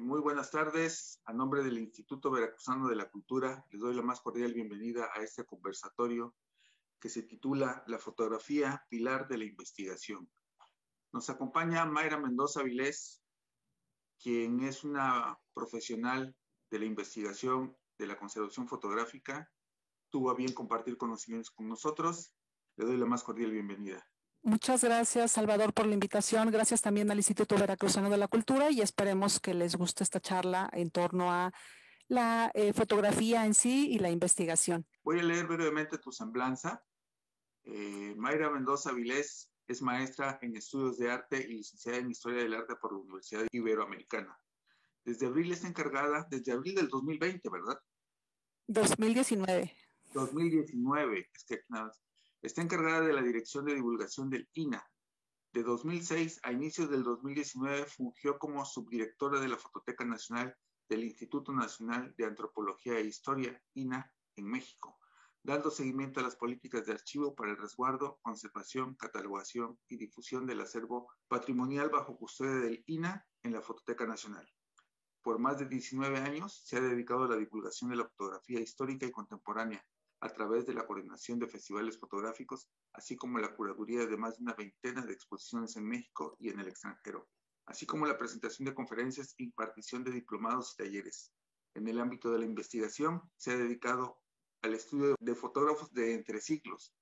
Muy buenas tardes. A nombre del Instituto Veracruzano de la Cultura, les doy la más cordial bienvenida a este conversatorio que se titula La fotografía, pilar de la investigación. Nos acompaña Mayra Mendoza Vilés, quien es una profesional de la investigación de la conservación fotográfica. Tuvo a bien compartir conocimientos con nosotros. Le doy la más cordial bienvenida. Muchas gracias, Salvador, por la invitación. Gracias también al Instituto Veracruzano de la Cultura y esperemos que les guste esta charla en torno a la fotografía en sí y la investigación. Voy a leer brevemente tu semblanza. Mayra Mendoza Vilés es maestra en estudios de arte y licenciada en historia del arte por la Universidad Iberoamericana. Desde abril está encargada, desde abril del 2020, ¿verdad? 2019. 2019, es que nada más. Está encargada de la dirección de divulgación del INAH. De 2006 a inicios del 2019 fungió como subdirectora de la Fototeca Nacional del Instituto Nacional de Antropología e Historia, INAH, en México, dando seguimiento a las políticas de archivo para el resguardo, conservación, catalogación y difusión del acervo patrimonial bajo custodia del INAH en la Fototeca Nacional. Por más de 19 años se ha dedicado a la divulgación de la fotografía histórica y contemporánea a través de la coordinación de festivales fotográficos, así como la curaduría de más de una veintena de exposiciones en México y en el extranjero, así como la presentación de conferencias e impartición de diplomados y talleres. En el ámbito de la investigación, se ha dedicado al estudio de fotógrafos de entre siglos,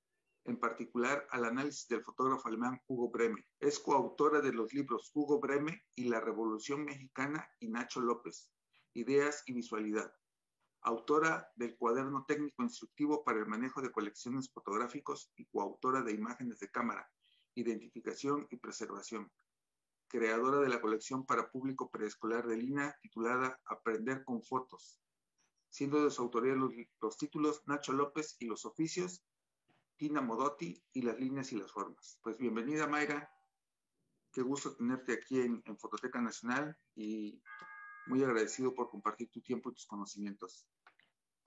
en particular al análisis del fotógrafo alemán Hugo Breme. Es coautora de los libros Hugo Breme y la Revolución Mexicana y Nacho López, Ideas y Visualidad. Autora del cuaderno técnico instructivo para el manejo de colecciones fotográficos y coautora de imágenes de cámara, identificación y preservación. Creadora de la colección para público preescolar de INAH titulada Aprender con Fotos, siendo de su autoría los títulos Nacho López y los oficios, Tina Modotti y las líneas y las formas. Pues bienvenida, Mayra. Qué gusto tenerte aquí en Fototeca Nacional y muy agradecido por compartir tu tiempo y tus conocimientos.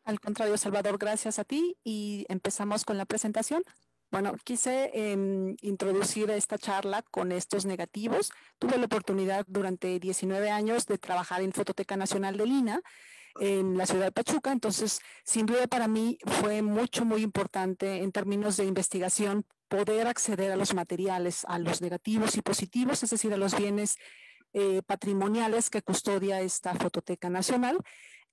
Al contrario, Salvador, gracias a ti y empezamos con la presentación. Bueno, quise introducir esta charla con estos negativos. Tuve la oportunidad durante 19 años de trabajar en Fototeca Nacional del INAH en la ciudad de Pachuca, entonces sin duda para mí fue muy importante en términos de investigación poder acceder a los materiales, a los negativos y positivos, es decir, a los bienes patrimoniales que custodia esta Fototeca Nacional.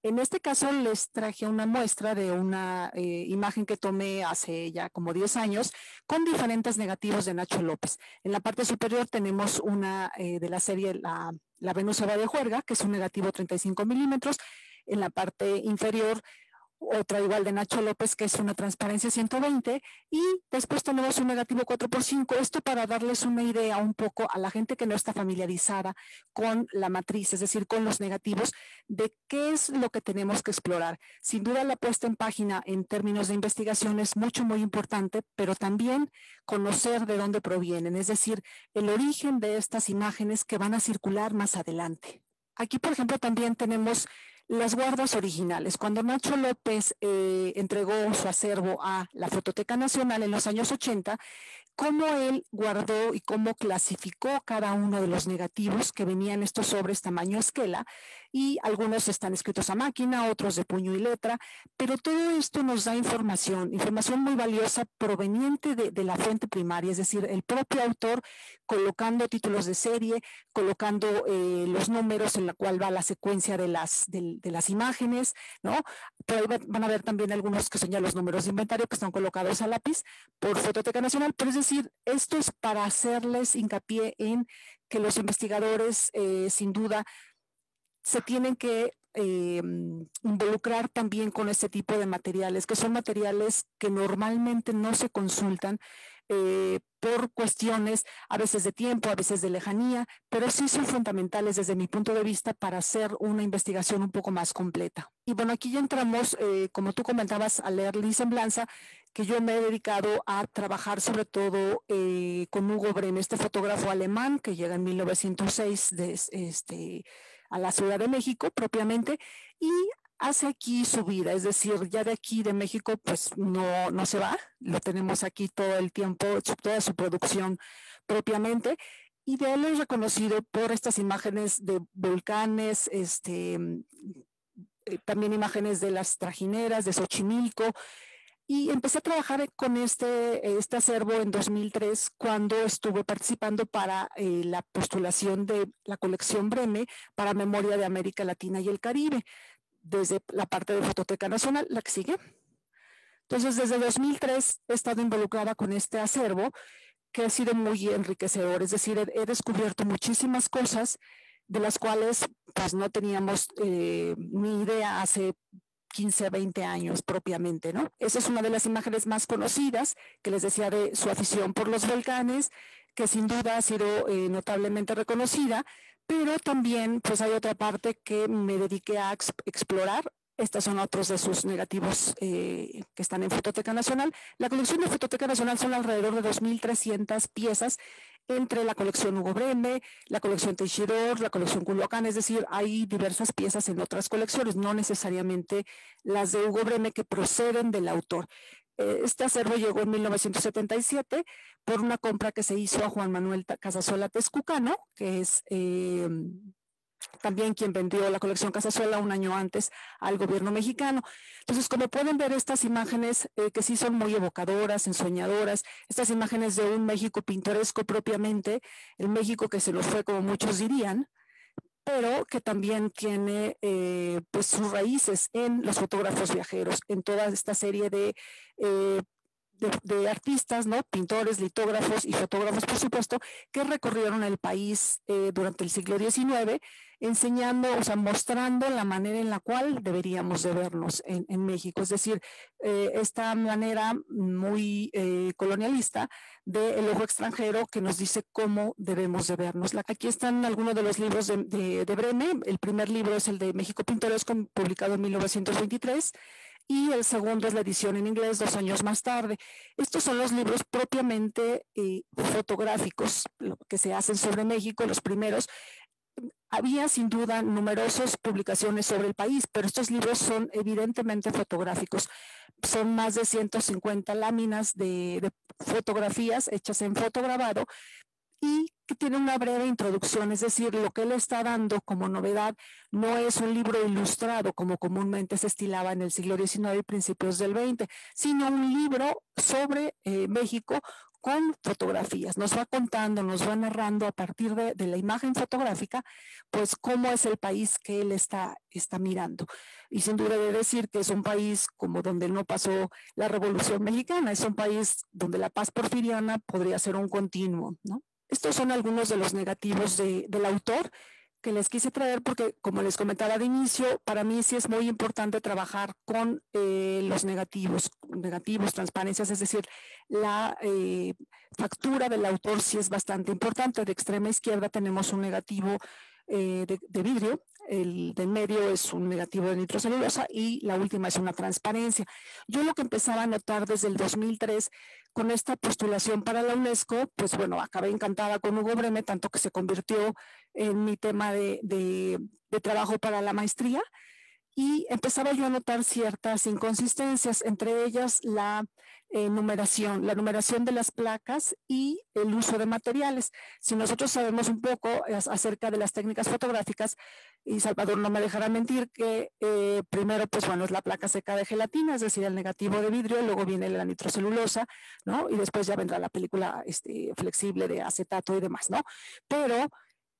En este caso les traje una muestra de una imagen que tomé hace ya como 10 años con diferentes negativos de Nacho López. En la parte superior tenemos una de la serie La Venus va de Juerga, que es un negativo 35 milímetros. En la parte inferior otra igual de Nacho López, que es una transparencia 120, y después tenemos un negativo 4x5, esto para darles una idea un poco a la gente que no está familiarizada con la matriz, es decir, con los negativos, de qué es lo que tenemos que explorar. Sin duda la puesta en página en términos de investigación es muy importante, pero también conocer de dónde provienen, es decir, el origen de estas imágenes que van a circular más adelante. Aquí, por ejemplo, también tenemos las guardas originales. Cuando Nacho López entregó su acervo a la Fototeca Nacional en los años 80, cómo él guardó y cómo clasificó cada uno de los negativos que venían estos sobres tamaño esquela, y algunos están escritos a máquina, otros de puño y letra, pero todo esto nos da información muy valiosa proveniente de la fuente primaria, es decir, el propio autor colocando títulos de serie, colocando los números en la cual va la secuencia de las imágenes, ¿no? Por ahí van a ver también algunos que son ya los números de inventario que están colocados a lápiz por Fototeca Nacional, pero es decir, esto es para hacerles hincapié en que los investigadores sin duda se tienen que involucrar también con este tipo de materiales, que son materiales que normalmente no se consultan por cuestiones a veces de tiempo, a veces de lejanía, pero sí son fundamentales desde mi punto de vista para hacer una investigación un poco más completa. Y bueno, aquí ya entramos, como tú comentabas, a leer mi semblanza, que yo me he dedicado a trabajar sobre todo con Hugo Breme, este fotógrafo alemán que llega en 1906 a la Ciudad de México propiamente, y hace aquí su vida, es decir, ya de aquí de México pues no se va, lo tenemos aquí todo el tiempo, toda su producción propiamente, Y de él es reconocido por estas imágenes de volcanes, también imágenes de las trajineras, de Xochimilco, y empecé a trabajar con este acervo en 2003 cuando estuve participando para la postulación de la colección Breme para Memoria de América Latina y el Caribe, desde la parte de Fototeca Nacional, la que sigue. Entonces, desde 2003 he estado involucrada con este acervo que ha sido muy enriquecedor, es decir, he descubierto muchísimas cosas de las cuales pues no teníamos ni idea hace 15, 20 años propiamente, ¿no? Esa es una de las imágenes más conocidas que les decía de su afición por los volcanes, que sin duda ha sido notablemente reconocida, pero también pues hay otra parte que me dediqué a explorar. Estos son otros de sus negativos que están en Fototeca Nacional. La colección de Fototeca Nacional son alrededor de 2,300 piezas entre la colección Hugo Breme, la colección Teixidor, la colección Culhuacán, es decir, hay diversas piezas en otras colecciones, no necesariamente las de Hugo Breme que proceden del autor. Este acervo llegó en 1977 por una compra que se hizo a Juan Manuel Casasola Tezcucano, que es también quien vendió la colección Casasola un año antes al gobierno mexicano. Entonces, como pueden ver, estas imágenes que sí son muy evocadoras, ensoñadoras, estas imágenes de un México pintoresco propiamente, el México que se nos fue, como muchos dirían, pero que también tiene pues sus raíces en los fotógrafos viajeros, en toda esta serie de artistas, ¿no? Pintores, litógrafos y fotógrafos, por supuesto, que recorrieron el país durante el siglo XIX, enseñando, o sea, mostrando la manera en la cual deberíamos de vernos en México. Es decir, esta manera muy colonialista del ojo extranjero que nos dice cómo debemos de vernos. Aquí están algunos de los libros de Breme. El primer libro es el de México Pintoresco, publicado en 1923. Y el segundo es la edición en inglés 2 años más tarde. Estos son los libros propiamente fotográficos que se hacen sobre México, los primeros. Había sin duda numerosas publicaciones sobre el país, pero estos libros son evidentemente fotográficos. Son más de 150 láminas de fotografías hechas en fotograbado y que tiene una breve introducción, es decir, lo que él está dando como novedad no es un libro ilustrado como comúnmente se estilaba en el siglo XIX y principios del XX, sino un libro sobre México con fotografías. Nos va contando, nos va narrando a partir de la imagen fotográfica, pues cómo es el país que él está mirando. Y sin duda de decir que es un país como donde no pasó la Revolución Mexicana, es un país donde la paz porfiriana podría ser un continuo, ¿no? Estos son algunos de los negativos del autor que les quise traer porque, como les comentaba de inicio, para mí sí es muy importante trabajar con los negativos, transparencias, es decir, la factura del autor sí es bastante importante. De extrema izquierda tenemos un negativo de vidrio, el de medio es un negativo de nitrocelulosa y la última es una transparencia. Yo lo que empezaba a notar desde el 2003 con esta postulación para la UNESCO, pues bueno, acabé encantada con Hugo Breme, tanto que se convirtió en mi tema de trabajo para la maestría y empezaba yo a notar ciertas inconsistencias, entre ellas la numeración de las placas y el uso de materiales. Si nosotros sabemos un poco acerca de las técnicas fotográficas, y Salvador no me dejará mentir que primero, pues bueno, es la placa seca de gelatina, es decir, el negativo de vidrio, luego viene la nitrocelulosa, ¿no? Y después ya vendrá la película flexible de acetato y demás, ¿no? Pero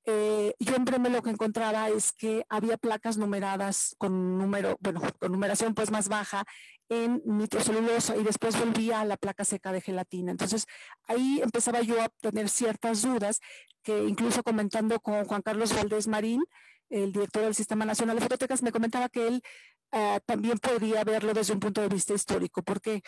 yo en Breme lo que encontraba es que había placas numeradas con numeración pues más baja en nitrocelulosa y después volvía a la placa seca de gelatina. Entonces ahí empezaba yo a tener ciertas dudas que incluso comentando con Juan Carlos Valdés Marín, el director del Sistema Nacional de Fototecas, me comentaba que él también podría verlo desde un punto de vista histórico, porque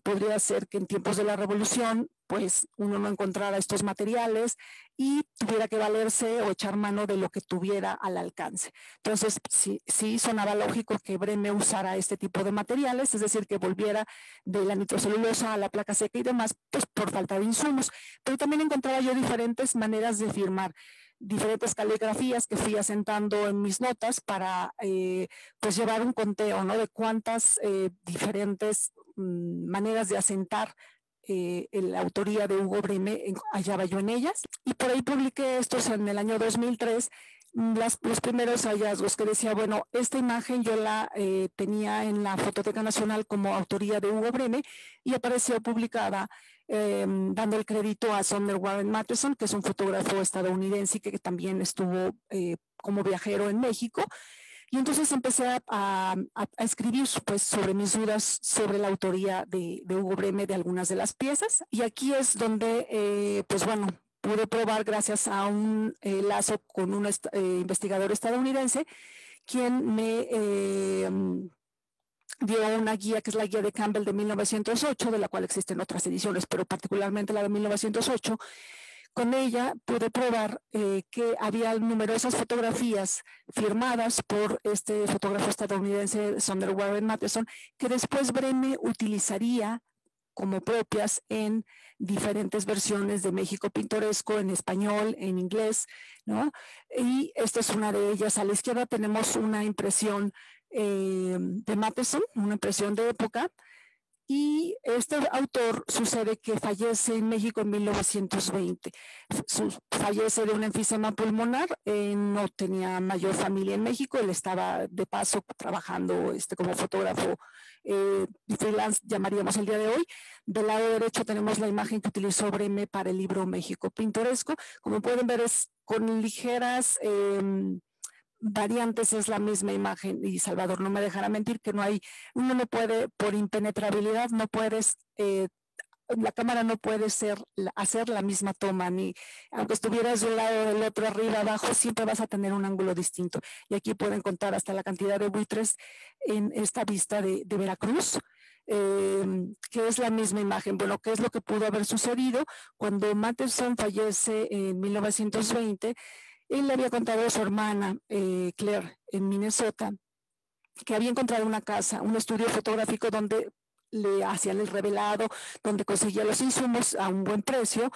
podría ser que en tiempos de la Revolución pues uno no encontrara estos materiales y tuviera que valerse o echar mano de lo que tuviera al alcance. Entonces, sí sonaba lógico que Breme usara este tipo de materiales, es decir, que volviera de la nitrocelulosa a la placa seca y demás, pues por falta de insumos. Pero también encontraba yo diferentes maneras de firmar, diferentes caligrafías que fui asentando en mis notas para pues llevar un conteo, ¿no? De cuántas diferentes maneras de asentar la autoría de Hugo Breme hallaba yo en ellas. Y por ahí publiqué estos en el año 2003, los primeros hallazgos que decía, bueno, esta imagen yo la tenía en la Fototeca Nacional como autoría de Hugo Breme y apareció publicada dando el crédito a Sumner Warren Matheson, que es un fotógrafo estadounidense que también estuvo como viajero en México. Y entonces empecé a escribir pues, sobre mis dudas sobre la autoría de Hugo Breme de algunas de las piezas. Y aquí es donde, pues bueno, pude probar gracias a un lazo con un investigador estadounidense, quien me dio una guía que es la guía de Campbell de 1908, de la cual existen otras ediciones, pero particularmente la de 1908. Con ella pude probar que había numerosas fotografías firmadas por este fotógrafo estadounidense, Sumner Warren Matheson, que después Breme utilizaría como propias en diferentes versiones de México Pintoresco, en español, en inglés, ¿no? Y esta es una de ellas. A la izquierda tenemos una impresión de Matheson, una impresión de época, y este autor sucede que fallece en México en 1920. Fallece de un enfisema pulmonar, no tenía mayor familia en México, él estaba de paso trabajando como fotógrafo freelance, llamaríamos el día de hoy. Del lado derecho tenemos la imagen que utilizó Breme para el libro México Pintoresco. Como pueden ver, es con ligeras variantes, es la misma imagen, y Salvador no me dejará mentir que uno no puede, por impenetrabilidad, no puedes, la cámara no puede hacer la misma toma, ni aunque estuvieras de un lado, del otro, arriba, abajo, siempre vas a tener un ángulo distinto. Y aquí pueden contar hasta la cantidad de buitres en esta vista de Veracruz. Que es la misma imagen. Bueno, ¿qué es lo que pudo haber sucedido? Cuando Matheson fallece en 1920, él le había contado a su hermana, Claire, en Minnesota, que había encontrado una casa, un estudio fotográfico donde le hacían el revelado, donde conseguía los insumos a un buen precio,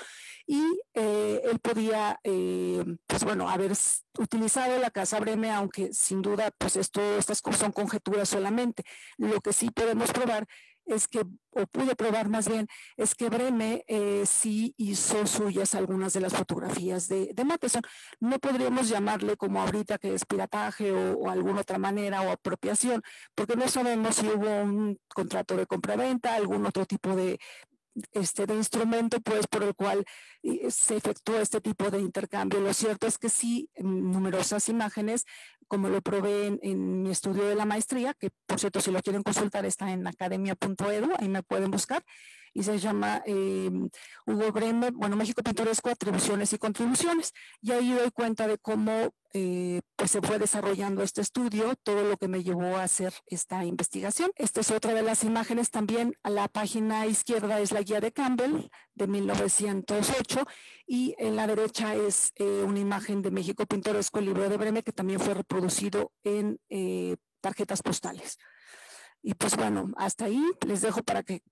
y él podía, pues bueno, haber utilizado la casa Breme, aunque sin duda, pues estas son conjeturas solamente. Lo que sí podemos probar es que, o pude probar más bien, es que Breme sí hizo suyas algunas de las fotografías de Matheson. No podríamos llamarle como ahorita que es pirataje o alguna otra manera o apropiación, porque no sabemos si hubo un contrato de compraventa, algún otro tipo de instrumento pues por el cual se efectuó este tipo de intercambio. Lo cierto es que sí, numerosas imágenes, como lo probé en mi estudio de la maestría, que por cierto si lo quieren consultar está en academia.edu, ahí me pueden buscar, y se llama Hugo Breme, bueno, México Pintoresco, atribuciones y contribuciones, y ahí doy cuenta de cómo pues se fue desarrollando este estudio, todo lo que me llevó a hacer esta investigación. Esta es otra de las imágenes también. A la página izquierda es la guía de Campbell de 1908 y en la derecha es una imagen de México Pintoresco, el libro de Breme, que también fue reproducido en tarjetas postales. Y pues bueno, hasta ahí les dejo para que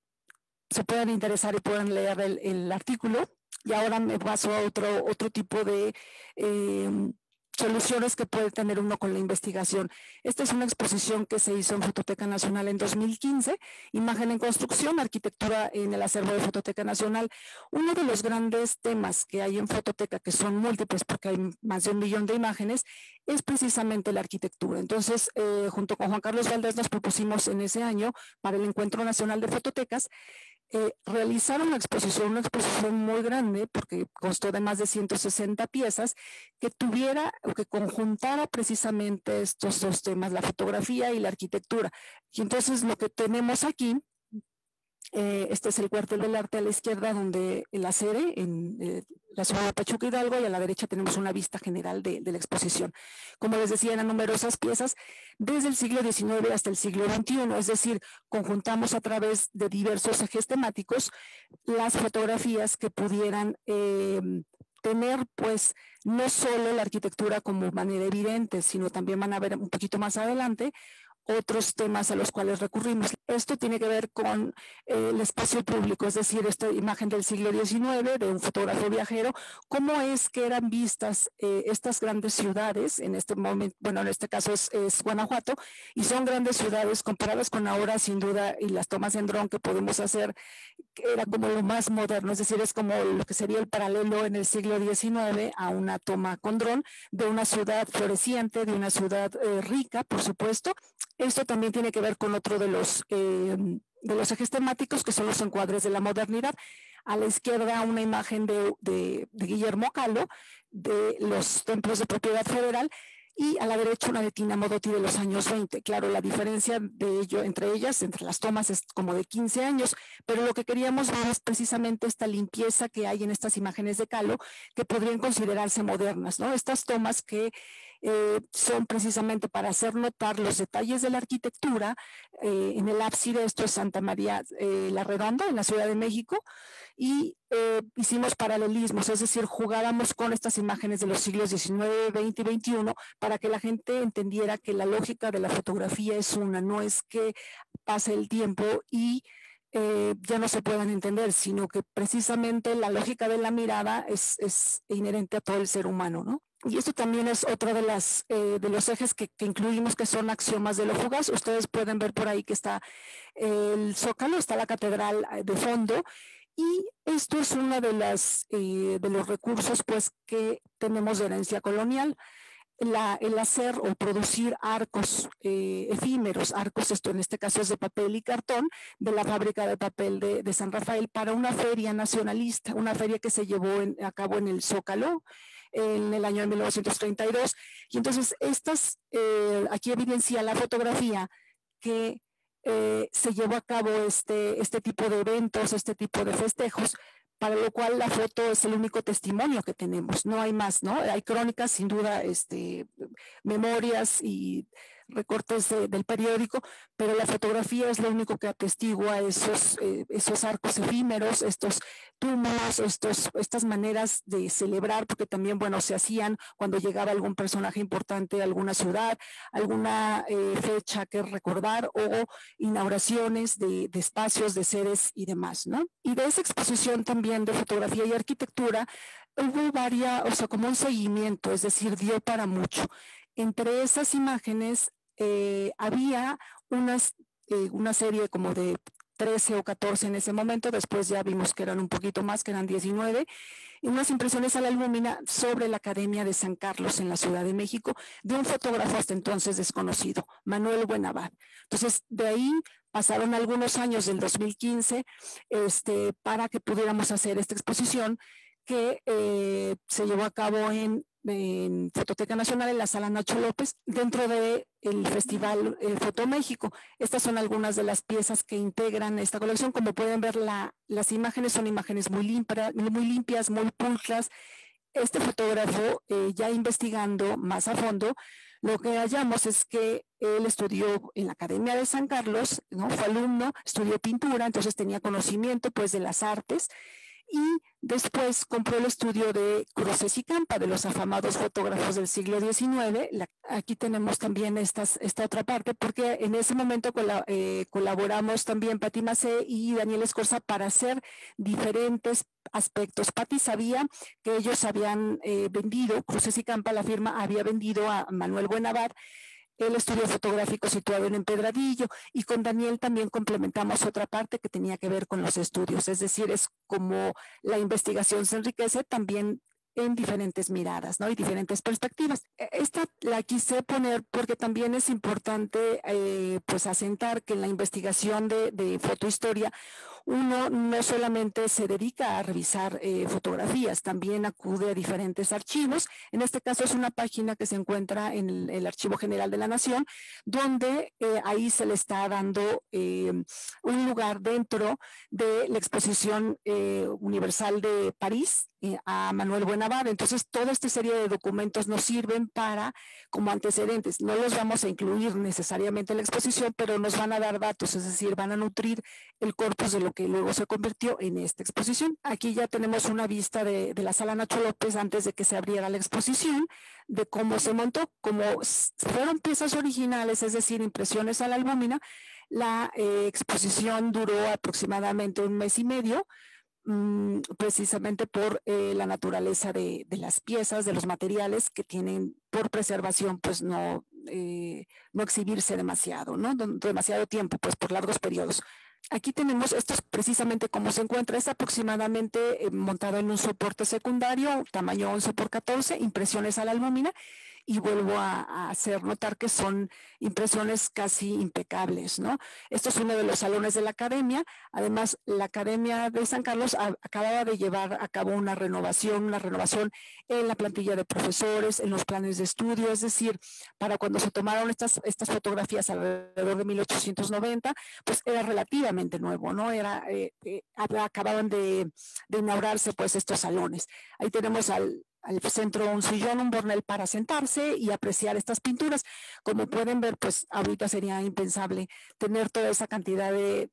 se puedan interesar y puedan leer el artículo. Y ahora me paso a otro tipo de soluciones que puede tener uno con la investigación. Esta es una exposición que se hizo en Fototeca Nacional en 2015, Imagen en Construcción, Arquitectura en el acervo de Fototeca Nacional. Uno de los grandes temas que hay en Fototeca, que son múltiples porque hay más de 1 millón de imágenes, es precisamente la arquitectura. Entonces, junto con Juan Carlos Valdés nos propusimos en ese año, para el Encuentro Nacional de Fototecas, realizar una exposición muy grande, porque constó de más de 160 piezas, que tuviera o que conjuntara precisamente estos dos temas, la fotografía y la arquitectura. Y entonces lo que tenemos aquí, este es el cuartel del arte a la izquierda, donde la sede en la ciudad de Pachuca Hidalgo, y a la derecha tenemos una vista general de la exposición. Como les decía, eran numerosas piezas desde el siglo XIX hasta el siglo XXI, es decir, conjuntamos a través de diversos ejes temáticos las fotografías que pudieran tener pues no solo la arquitectura como manera evidente, sino también van a ver un poquito más adelante otros temas a los cuales recurrimos. Esto tiene que ver con el espacio público, es decir, esta imagen del siglo XIX de un fotógrafo viajero, cómo es que eran vistas estas grandes ciudades, en este momento, bueno, en este caso es Guanajuato, y son grandes ciudades comparadas con ahora, sin duda, y las tomas en dron que podemos hacer, que era como lo más moderno, es decir, es como lo que sería el paralelo en el siglo XIX a una toma con dron de una ciudad floreciente, de una ciudad rica, por supuesto. Esto también tiene que ver con otro de los ejes temáticos, que son los encuadres de la modernidad. A la izquierda una imagen de Guillermo Kahlo, de los templos de propiedad federal, y a la derecha una de Tina Modotti de los años 20. Claro, la diferencia de ello entre ellas, entre las tomas, es como de 15 años, pero lo que queríamos ver es precisamente esta limpieza que hay en estas imágenes de Kahlo, que podrían considerarse modernas, ¿no? Estas tomas que son precisamente para hacer notar los detalles de la arquitectura. En el ábside, esto es Santa María la Redonda, en la Ciudad de México, y hicimos paralelismos, es decir, jugábamos con estas imágenes de los siglos XIX, XX y XXI para que la gente entendiera que la lógica de la fotografía es una, no es que pase el tiempo y ya no se puedan entender, sino que precisamente la lógica de la mirada es inherente a todo el ser humano, ¿no? Y esto también es otro de los ejes que incluimos, que son axiomas de lo fugaz. Ustedes pueden ver por ahí que está el Zócalo, está la catedral de fondo, y esto es uno de los recursos pues que tenemos de herencia colonial. El hacer o producir arcos efímeros, arcos, esto en este caso es de papel y cartón, de la fábrica de papel de San Rafael, para una feria nacionalista, una feria que se llevó a cabo en el Zócalo en el año de 1932. Y entonces aquí evidencia la fotografía que se llevó a cabo este tipo de eventos, este tipo de festejos, para lo cual la foto es el único testimonio que tenemos, no hay más, ¿no? Hay crónicas, sin duda, memorias y recortes del periódico, pero la fotografía es lo único que atestigua esos arcos efímeros, estos túmulos, estas maneras de celebrar, porque también, bueno, se hacían cuando llegaba algún personaje importante a alguna ciudad, alguna fecha que recordar, o inauguraciones de espacios, de sedes y demás, ¿no? Y de esa exposición también de fotografía y arquitectura hubo como un seguimiento, es decir, dio para mucho. Entre esas imágenes había una serie como de 13 o 14 en ese momento, después ya vimos que eran un poquito más, que eran 19, y unas impresiones a la lúmina sobre la Academia de San Carlos en la Ciudad de México, de un fotógrafo hasta entonces desconocido, Manuel Buenabad. Entonces, de ahí pasaron algunos años, del 2015, para que pudiéramos hacer esta exposición que se llevó a cabo en Fototeca Nacional, en la Sala Nacho López, dentro del Festival Foto México. Estas son algunas de las piezas que integran esta colección. Como pueden ver, las imágenes son imágenes muy limpias, muy pulcras. Este fotógrafo, ya investigando más a fondo, lo que hallamos es que él estudió en la Academia de San Carlos, ¿no? Fue alumno, estudió pintura, entonces tenía conocimiento pues de las artes, y después compró el estudio de Cruces y Campa, de los afamados fotógrafos del siglo XIX. Aquí tenemos también esta otra parte, porque en ese momento colaboramos también Patti Macé y Daniel Escorza para hacer diferentes aspectos. Patti sabía que ellos habían vendido, Cruces y Campa, la firma, había vendido a Manuel Buenabad el estudio fotográfico situado en Empedradillo, y con Daniel también complementamos otra parte que tenía que ver con los estudios, es decir, es como la investigación se enriquece también en diferentes miradas, ¿no? Y diferentes perspectivas. Esta la quise poner porque también es importante pues asentar que en la investigación de fotohistoria uno no solamente se dedica a revisar fotografías, también acude a diferentes archivos. En este caso es una página que se encuentra en el Archivo General de la Nación, donde ahí se le está dando un lugar dentro de la Exposición Universal de París a Manuel Buenabad, Buenavad. Entonces, toda esta serie de documentos nos sirven como antecedentes. No los vamos a incluir necesariamente en la exposición, pero nos van a dar datos, es decir, van a nutrir el corpus de lo que luego se convirtió en esta exposición. Aquí ya tenemos una vista de la sala Nacho López antes de que se abriera la exposición, de cómo se montó, como fueron piezas originales, es decir, impresiones a la albúmina. La exposición duró aproximadamente 1 mes y medio, precisamente por la naturaleza de las piezas, de los materiales que tienen por preservación, pues no exhibirse demasiado, ¿no? Demasiado tiempo, pues por largos periodos. Aquí tenemos, esto es precisamente cómo se encuentra, es aproximadamente montado en un soporte secundario, tamaño 11 por 14, impresiones a la albúmina, y vuelvo a hacer notar que son impresiones casi impecables, ¿no? Esto es uno de los salones de la academia. Además, la Academia de San Carlos acababa de llevar a cabo una renovación en la plantilla de profesores, en los planes de estudio, es decir, para cuando se tomaron estas fotografías alrededor de 1890, pues era relativamente nuevo, ¿no? Acababan de inaugurarse pues estos salones. Ahí tenemos al centro un sillón, un bornel para sentarse y apreciar estas pinturas. Como pueden ver, pues ahorita sería impensable tener toda esa cantidad de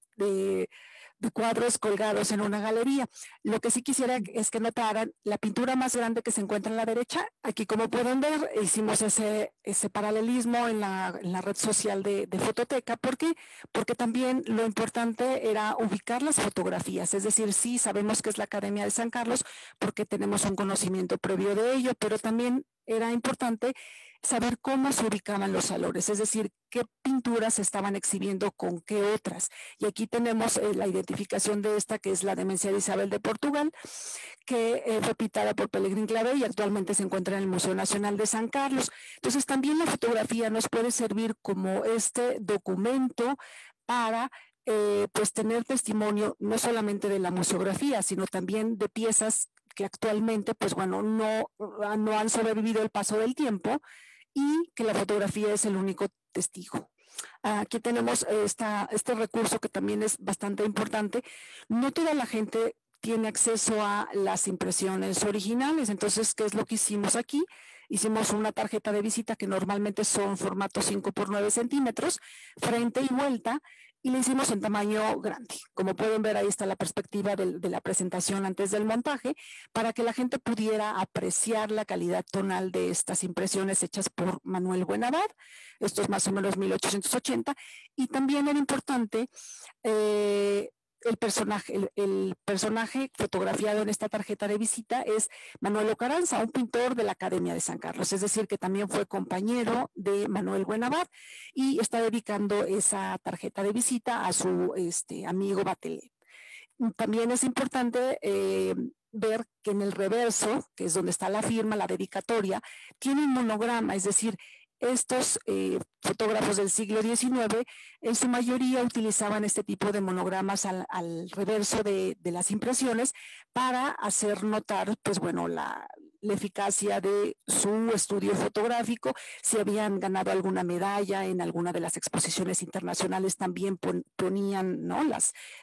cuadros colgados en una galería. Lo que sí quisiera es que notaran la pintura más grande que se encuentra a la derecha. Aquí, como pueden ver, hicimos ese paralelismo en la red social de Fototeca. ¿Por qué? Porque también lo importante era ubicar las fotografías. Es decir, sí, sabemos que es la Academia de San Carlos porque tenemos un conocimiento previo de ello, pero también era importante saber cómo se ubicaban los salones, es decir, qué pinturas se estaban exhibiendo con qué otras. Y aquí tenemos la identificación de esta, que es la Demencia de Isabel de Portugal, que fue pintada por Pellegrín Clavé y actualmente se encuentra en el Museo Nacional de San Carlos. Entonces, también la fotografía nos puede servir como este documento para pues tener testimonio no solamente de la museografía, sino también de piezas que actualmente, pues bueno, no han sobrevivido el paso del tiempo y que la fotografía es el único testigo. Aquí tenemos este recurso que también es bastante importante. No toda la gente tiene acceso a las impresiones originales, entonces, ¿qué es lo que hicimos aquí? Hicimos una tarjeta de visita que normalmente son formato 5 por 9 centímetros, frente y vuelta, y le hicimos en tamaño grande. Como pueden ver, ahí está la perspectiva de la presentación antes del montaje, para que la gente pudiera apreciar la calidad tonal de estas impresiones hechas por Manuel Buenavad. Esto es más o menos 1880. Y también era importante el personaje fotografiado en esta tarjeta de visita es Manuel Ocaranza, un pintor de la Academia de San Carlos, es decir, que también fue compañero de Manuel Buenavad y está dedicando esa tarjeta de visita a su amigo Batelet. También es importante ver que en el reverso, que es donde está la firma, la dedicatoria, tiene un monograma, es decir, estos fotógrafos del siglo XIX en su mayoría utilizaban este tipo de monogramas al reverso de las impresiones para hacer notar, pues bueno, la eficacia de su estudio fotográfico. Si habían ganado alguna medalla en alguna de las exposiciones internacionales, también ponían, ¿no?,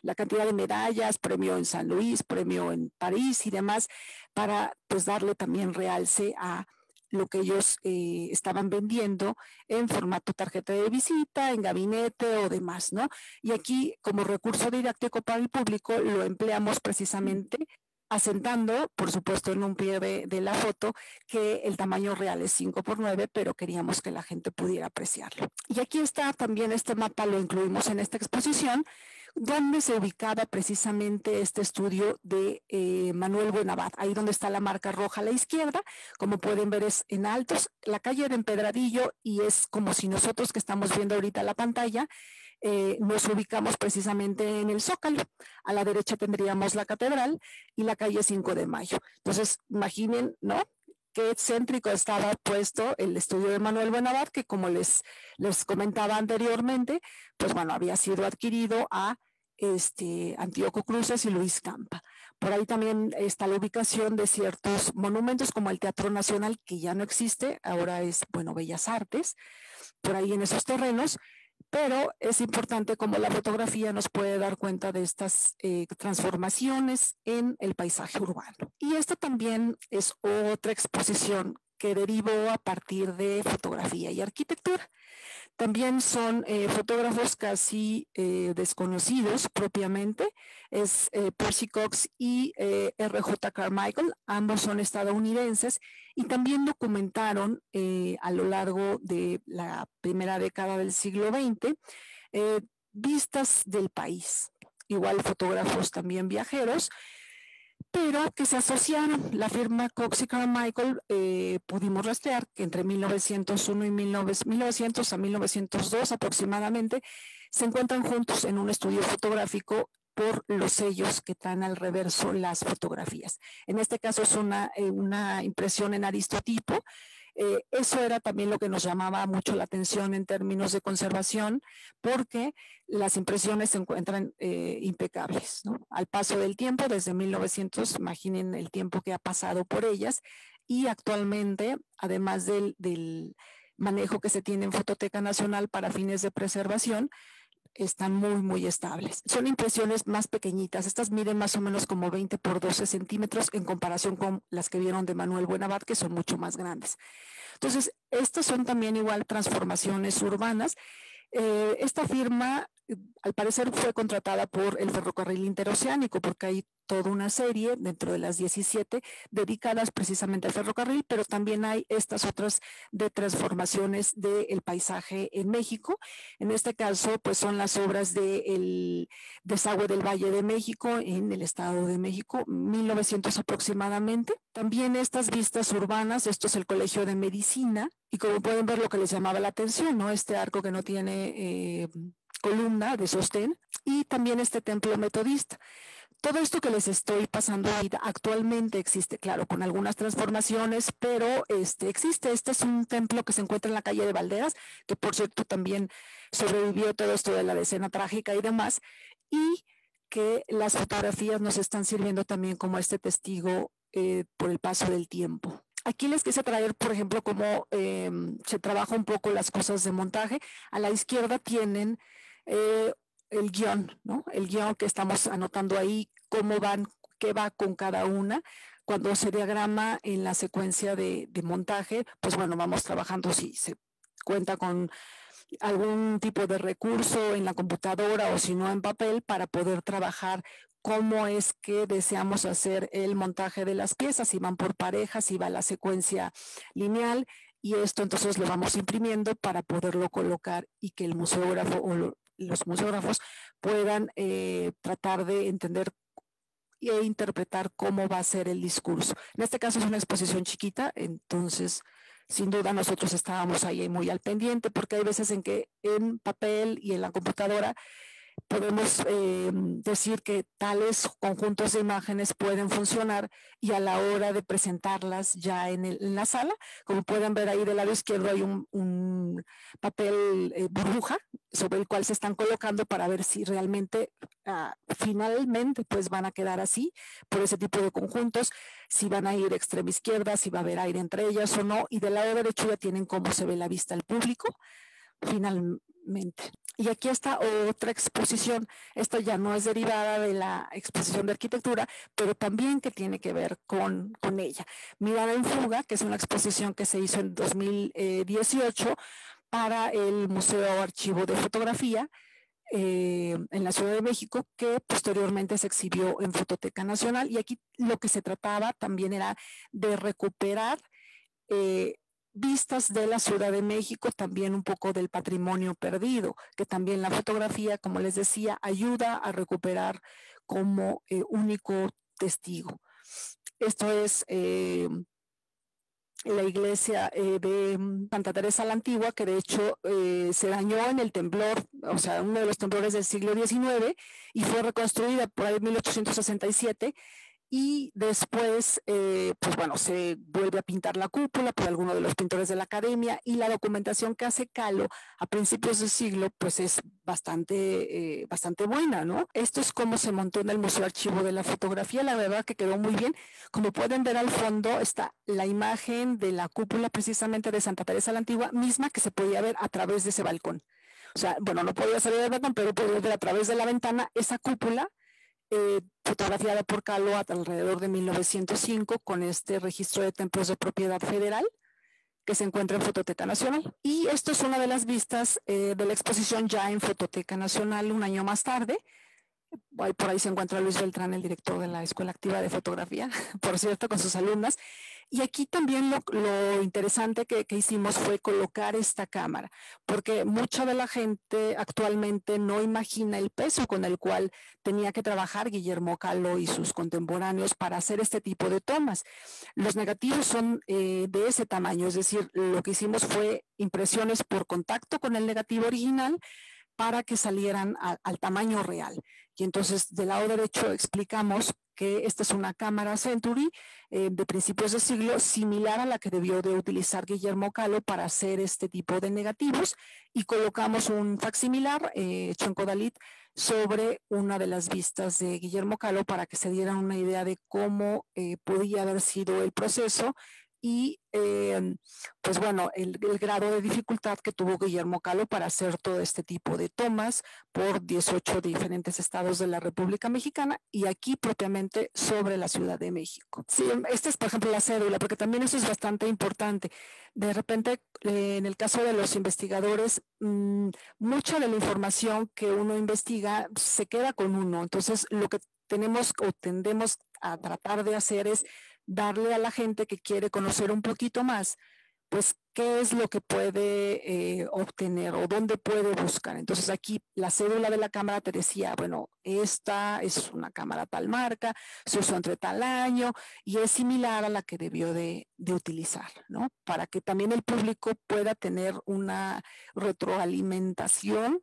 la cantidad de medallas, premio en San Luis, premio en París y demás, para pues darle también realce a lo que ellos estaban vendiendo en formato tarjeta de visita, en gabinete o demás, ¿no? Y aquí, como recurso didáctico para el público, lo empleamos precisamente asentando, por supuesto, en un pie de la foto, que el tamaño real es 5 por 9, pero queríamos que la gente pudiera apreciarlo. Y aquí está también este mapa, lo incluimos en esta exposición, donde se ubicaba precisamente este estudio de Manuel Buenavad, ahí donde está la marca roja a la izquierda. Como pueden ver, es en altos, la calle de Empedradillo, y es como si nosotros que estamos viendo ahorita la pantalla, nos ubicamos precisamente en el Zócalo. A la derecha tendríamos la catedral y la calle 5 de Mayo. Entonces, imaginen, ¿no?, qué céntrico estaba puesto el estudio de Manuel Buenavad, que como les comentaba anteriormente, pues bueno, había sido adquirido a Antíoco Cruces y Luis Campa. Por ahí también está la ubicación de ciertos monumentos como el Teatro Nacional, que ya no existe, ahora es, bueno, Bellas Artes, por ahí en esos terrenos. pero es importante cómo la fotografía nos puede dar cuenta de estas transformaciones en el paisaje urbano. Y esta también es otra exposición que derivó a partir de fotografía y arquitectura. También son fotógrafos casi desconocidos propiamente, es Percy Cox y R.J. Carmichael, ambos son estadounidenses y también documentaron a lo largo de la primera década del siglo XX vistas del país, igual fotógrafos también viajeros, pero que se asociaron. La firma Cox y Carmichael pudimos rastrear que entre 1901 y 1900 a 1902 aproximadamente se encuentran juntos en un estudio fotográfico por los sellos que traen al reverso las fotografías. En este caso es una impresión en aristotipo. Eso era también lo que nos llamaba mucho la atención en términos de conservación, porque las impresiones se encuentran impecables, ¿no? Al paso del tiempo, desde 1900, imaginen el tiempo que ha pasado por ellas, y actualmente, además del manejo que se tiene en Fototeca Nacional para fines de preservación, están muy, muy estables. Son impresiones más pequeñitas. Estas miden más o menos como 20 por 12 centímetros en comparación con las que vieron de Manuel Buenabad, que son mucho más grandes. Entonces, estas son también igual transformaciones urbanas. Esta firma, al parecer, fue contratada por el ferrocarril interoceánico, porque hay toda una serie dentro de las 17 dedicadas precisamente al ferrocarril, pero también hay estas otras de transformaciones del paisaje en México. En este caso, pues son las obras del desagüe del Valle de México en el Estado de México, 1900 aproximadamente. También estas vistas urbanas, esto es el Colegio de Medicina, y como pueden ver lo que les llamaba la atención, ¿no? Este arco que no tiene columna de sostén, y también este templo metodista. Todo esto que les estoy pasando ahorita actualmente existe, claro, con algunas transformaciones, pero existe. Este es un templo que se encuentra en la calle de Valderas, que por cierto también sobrevivió todo esto de la decena trágica y demás, y que las fotografías nos están sirviendo también como este testigo por el paso del tiempo. Aquí les quise traer, por ejemplo, cómo se trabaja un poco las cosas de montaje. A la izquierda tienen el guión, ¿no? El guión que estamos anotando ahí, cómo van, qué va con cada una. Cuando se diagrama en la secuencia de montaje, pues bueno, vamos trabajando si se cuenta con algún tipo de recurso en la computadora o si no en papel para poder trabajar cómo es que deseamos hacer el montaje de las piezas, si van por parejas, si va la secuencia lineal, y esto entonces lo vamos imprimiendo para poderlo colocar y que el museógrafo o los museógrafos puedan tratar de entender e interpretar cómo va a ser el discurso. En este caso es una exposición chiquita, entonces sin duda nosotros estábamos ahí muy al pendiente, porque hay veces en que en papel y en la computadora podemos decir que tales conjuntos de imágenes pueden funcionar, y a la hora de presentarlas ya en la sala, como pueden ver ahí del lado izquierdo hay un papel burbuja sobre el cual se están colocando para ver si realmente finalmente pues van a quedar así por ese tipo de conjuntos, si van a ir extrema izquierda, si va a haber aire entre ellas o no, y del lado derecho ya tienen cómo se ve la vista al público finalmente. Y aquí está otra exposición. Esta ya no es derivada de la exposición de arquitectura, pero también que tiene que ver con ella. Mirada en fuga, que es una exposición que se hizo en 2018 para el Museo Archivo de Fotografía en la Ciudad de México, que posteriormente se exhibió en Fototeca Nacional. Y aquí lo que se trataba también era de recuperar vistas de la Ciudad de México, también un poco del patrimonio perdido, que también la fotografía, como les decía, ayuda a recuperar como único testigo. Esto es la iglesia de Santa Teresa la Antigua, que de hecho se dañó en el temblor, o sea, uno de los temblores del siglo XIX, y fue reconstruida por ahí en 1867. Y después, pues bueno, se vuelve a pintar la cúpula por alguno de los pintores de la academia, y la documentación que hace Kahlo a principios del siglo, pues es bastante buena, ¿no? Esto es cómo se montó en el Museo Archivo de la Fotografía, la verdad que quedó muy bien. Como pueden ver al fondo está la imagen de la cúpula precisamente de Santa Teresa la Antigua, misma que se podía ver a través de ese balcón. O sea, bueno, no podía salir del balcón, pero podía ver a través de la ventana esa cúpula fotografiada por Kahlo alrededor de 1905 con este registro de templos de propiedad federal que se encuentra en Fototeca Nacional. Y esto es una de las vistas de la exposición ya en Fototeca Nacional un año más tarde. Por ahí se encuentra Luis Beltrán, el director de la Escuela Activa de Fotografía, por cierto, con sus alumnas. Y aquí también lo interesante que hicimos fue colocar esta cámara, porque mucha de la gente actualmente no imagina el peso con el cual tenía que trabajar Guillermo Kahlo y sus contemporáneos para hacer este tipo de tomas. Los negativos son de ese tamaño, es decir, lo que hicimos fue impresiones por contacto con el negativo original para que salieran al tamaño real. Y entonces del lado derecho explicamos que esta es una cámara Century de principios de siglo, similar a la que debió de utilizar Guillermo Kahlo para hacer este tipo de negativos, y colocamos un facsimilar hecho en Kodalit sobre una de las vistas de Guillermo Kahlo para que se dieran una idea de cómo podía haber sido el proceso y pues bueno, el grado de dificultad que tuvo Guillermo Kahlo para hacer todo este tipo de tomas por 18 diferentes estados de la República Mexicana y aquí propiamente sobre la Ciudad de México. Sí, esta es por ejemplo la cédula, porque también eso es bastante importante. De repente, en el caso de los investigadores, mucha de la información que uno investiga se queda con uno. Entonces, lo que tenemos o tendemos a tratar de hacer es darle a la gente que quiere conocer un poquito más, pues qué es lo que puede obtener o dónde puede buscar. Entonces aquí la cédula de la cámara te decía, bueno, esta es una cámara tal marca, se usó entre tal año y es similar a la que debió de utilizar, ¿no? Para que también el público pueda tener una retroalimentación,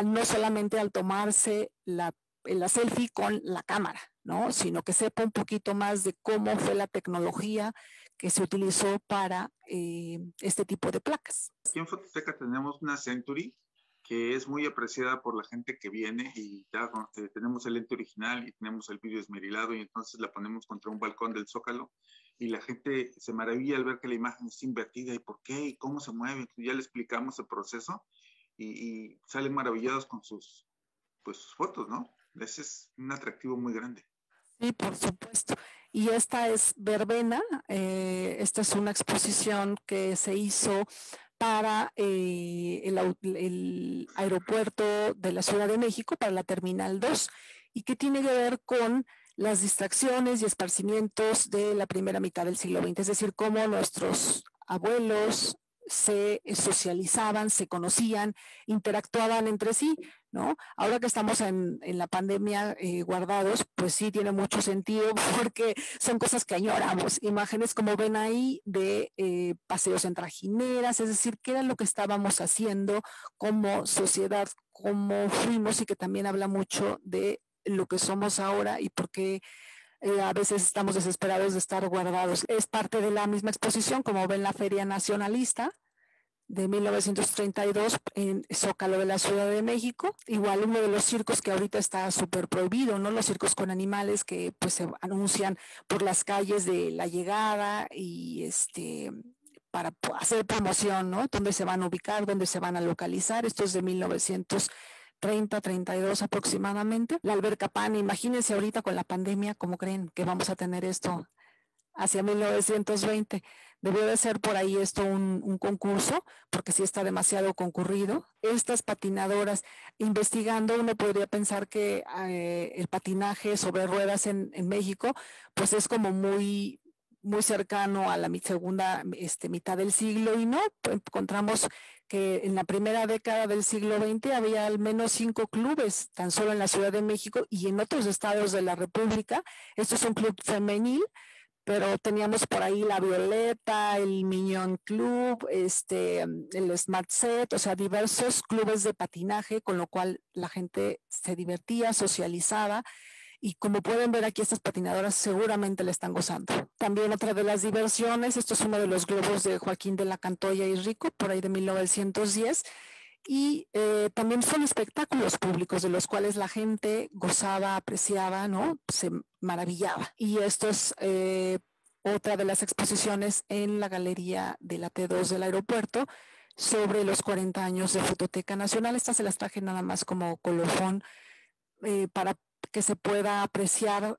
no solamente al tomarse la selfie con la cámara, ¿no? Sino que sepa un poquito más de cómo fue la tecnología que se utilizó para este tipo de placas. Aquí en Fototeca tenemos una Century que es muy apreciada por la gente que viene y ya, tenemos el lente original y tenemos el vídeo esmerilado y entonces la ponemos contra un balcón del Zócalo y la gente se maravilla al ver que la imagen está invertida y por qué y cómo se mueve. Entonces ya le explicamos el proceso y salen maravillados con sus fotos, ¿no? Ese es un atractivo muy grande. Sí, por supuesto. Y esta es Verbena, esta es una exposición que se hizo para el aeropuerto de la Ciudad de México, para la Terminal 2, y que tiene que ver con las distracciones y esparcimientos de la primera mitad del siglo XX, es decir, cómo nuestros abuelos se socializaban, se conocían, interactuaban entre sí, ¿no? Ahora que estamos en la pandemia guardados, pues sí tiene mucho sentido porque son cosas que añoramos. Imágenes como ven ahí de paseos en trajineras, es decir, qué era lo que estábamos haciendo como sociedad, cómo fuimos y que también habla mucho de lo que somos ahora y por qué a veces estamos desesperados de estar guardados. Es parte de la misma exposición, como ven la Feria Nacionalista de 1932 en Zócalo de la Ciudad de México. Igual uno de los circos que ahorita está súper prohibido, ¿no? Los circos con animales que pues se anuncian por las calles de la llegada y para hacer promoción, ¿no? Dónde se van a ubicar, dónde se van a localizar. Esto es de 1932 aproximadamente. La alberca Pan, imagínense ahorita con la pandemia, ¿cómo creen que vamos a tener esto hacia 1920? Debió de ser por ahí esto un concurso, porque sí está demasiado concurrido. Estas patinadoras, investigando, uno podría pensar que el patinaje sobre ruedas en México, pues es como muy cercano a la segunda mitad del siglo, y no, encontramos que en la primera década del siglo XX había al menos 5 clubes, tan solo en la Ciudad de México y en otros estados de la República. Esto es un club femenil, pero teníamos por ahí la Violeta, el Minion Club, el Smart Set, o sea, diversos clubes de patinaje, con lo cual la gente se divertía, socializaba. Y como pueden ver aquí, estas patinadoras seguramente le están gozando. También otra de las diversiones, esto es uno de los globos de Joaquín de la Cantoya y Rico, por ahí de 1910. Y también son espectáculos públicos de los cuales la gente gozaba, apreciaba, ¿no? Se maravillaba. Y esto es otra de las exposiciones en la galería de la T2 del aeropuerto. sobre los 40 años de Fototeca Nacional. Estas se las traje nada más como colofón para que se pueda apreciar.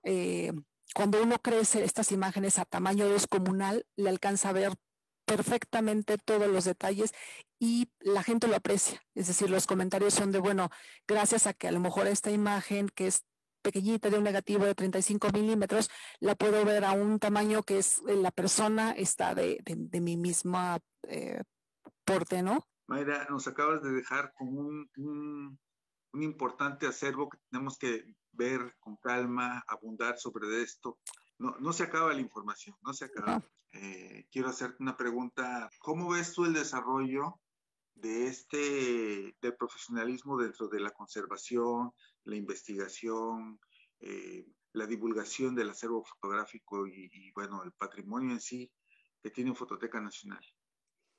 Cuando uno crece estas imágenes a tamaño descomunal, le alcanza a ver perfectamente todos los detalles y la gente lo aprecia. Es decir, los comentarios son de, bueno, gracias a que a lo mejor esta imagen que es pequeñita de un negativo de 35 milímetros, la puedo ver a un tamaño que es la persona está de mi misma porte, ¿no? Mayra, nos acabas de dejar con un importante acervo que tenemos que ver con calma, abundar sobre esto. No se acaba la información, no se acaba. Quiero hacerte una pregunta. ¿Cómo ves tú el desarrollo del profesionalismo dentro de la conservación, la investigación, la divulgación del acervo fotográfico bueno, el patrimonio en sí que tiene Fototeca Nacional?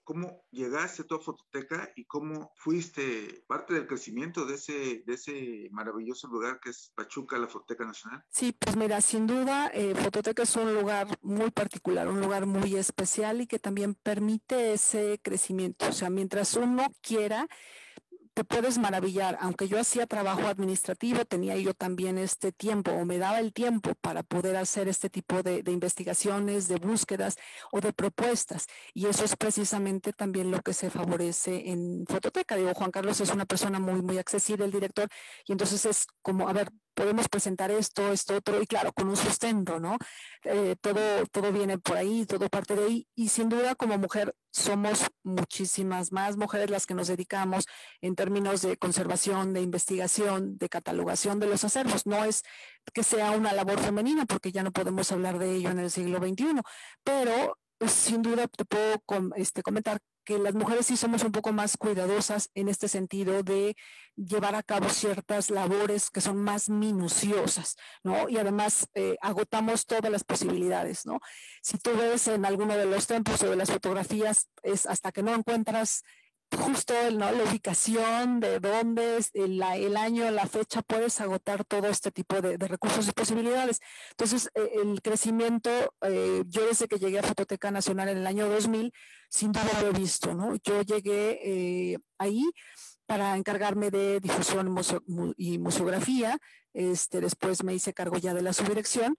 ¿Cómo llegaste tú a Fototeca y cómo fuiste parte del crecimiento de ese maravilloso lugar que es Pachuca, la Fototeca Nacional? Sí, pues mira, sin duda, Fototeca es un lugar muy particular, un lugar muy especial y que también permite ese crecimiento. O sea, mientras uno quiera, te puedes maravillar, aunque yo hacía trabajo administrativo, tenía yo también este tiempo o me daba el tiempo para poder hacer este tipo de investigaciones, de búsquedas o de propuestas. Y eso es precisamente también lo que se favorece en Fototeca. Digo, Juan Carlos es una persona muy, muy accesible, el director, y entonces es como, a ver, podemos presentar esto, esto, otro, y claro, con un sustento, ¿no? Todo viene por ahí, todo parte de ahí, y sin duda como mujer somos muchísimas más mujeres las que nos dedicamos en términos de conservación, de investigación, de catalogación de los acervos. No es que sea una labor femenina, porque ya no podemos hablar de ello en el siglo XXI, pero sin duda te puedo comentar que las mujeres sí somos un poco más cuidadosas en este sentido de llevar a cabo ciertas labores que son más minuciosas, ¿no? Y además agotamos todas las posibilidades, ¿no? Si tú ves en alguno de los templos o de las fotografías, es hasta que no encuentras justo, ¿no?, la ubicación, de dónde es el año, la fecha, puedes agotar todo este tipo de recursos y posibilidades. Entonces, el crecimiento, yo desde que llegué a Fototeca Nacional en el año 2000, sin duda lo he visto, ¿no? Yo llegué ahí para encargarme de difusión y museografía, después me hice cargo ya de la subdirección,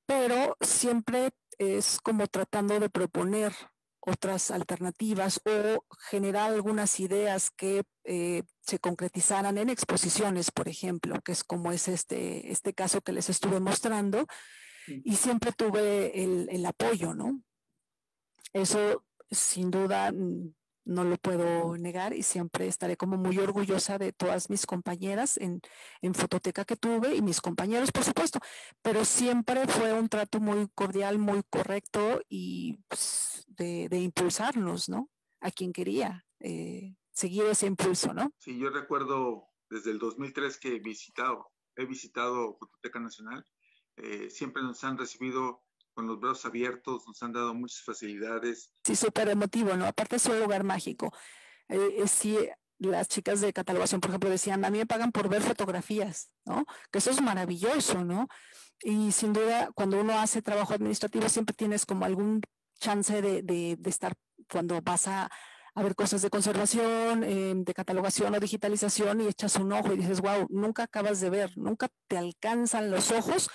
pero siempre es como tratando de proponer otras alternativas o generar algunas ideas que se concretizaran en exposiciones, por ejemplo, que es como es este caso que les estuve mostrando, y siempre tuve el apoyo, ¿no? Eso sin duda no lo puedo negar y siempre estaré como muy orgullosa de todas mis compañeras en Fototeca que tuve y mis compañeros, por supuesto, pero siempre fue un trato muy cordial, muy correcto y pues, de impulsarnos, ¿no? A quien quería seguir ese impulso, ¿no? Sí, yo recuerdo desde el 2003 que he visitado Fototeca Nacional, siempre nos han recibido con los brazos abiertos, nos han dado muchas facilidades. Sí, súper emotivo, ¿no? Aparte es un lugar mágico. Sí, las chicas de catalogación, por ejemplo, decían, a mí me pagan por ver fotografías, ¿no? Que eso es maravilloso, ¿no? Y sin duda, cuando uno hace trabajo administrativo, siempre tienes como algún chance de estar cuando vas a ver cosas de conservación, de catalogación o digitalización y echas un ojo y dices, wow, nunca acabas de ver, nunca te alcanzan los ojos,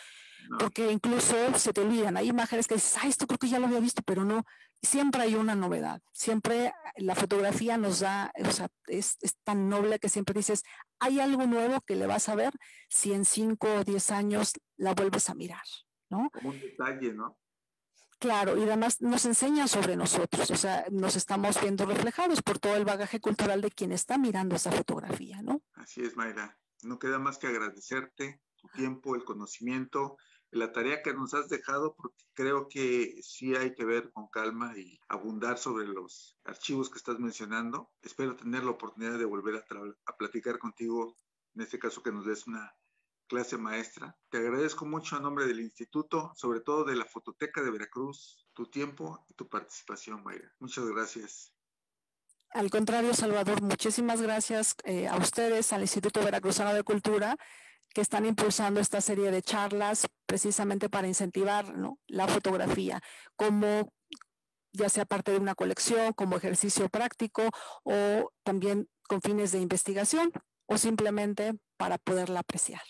porque incluso se te olvidan. Hay imágenes que dices, esto creo que ya lo había visto, pero no. Siempre hay una novedad. Siempre la fotografía nos da, o sea, es tan noble que siempre dices, hay algo nuevo que le vas a ver si en 5 o 10 años la vuelves a mirar, ¿no? Como un detalle, ¿no? Claro, y además nos enseña sobre nosotros, o sea, nos estamos viendo reflejados por todo el bagaje cultural de quien está mirando esa fotografía, ¿no? Así es, Mayra. No queda más que agradecerte tu tiempo, el conocimiento, la tarea que nos has dejado, porque creo que sí hay que ver con calma y abundar sobre los archivos que estás mencionando. Espero tener la oportunidad de volver a platicar contigo, en este caso que nos des una clase maestra. Te agradezco mucho a nombre del instituto, sobre todo de la Fototeca de Veracruz, tu tiempo y tu participación, Mayra. Muchas gracias. Al contrario, Salvador, muchísimas gracias a ustedes, al Instituto Veracruzano de Cultura, que están impulsando esta serie de charlas precisamente para incentivar, ¿no?, la fotografía como ya sea parte de una colección como ejercicio práctico o también con fines de investigación o simplemente para poderla apreciar.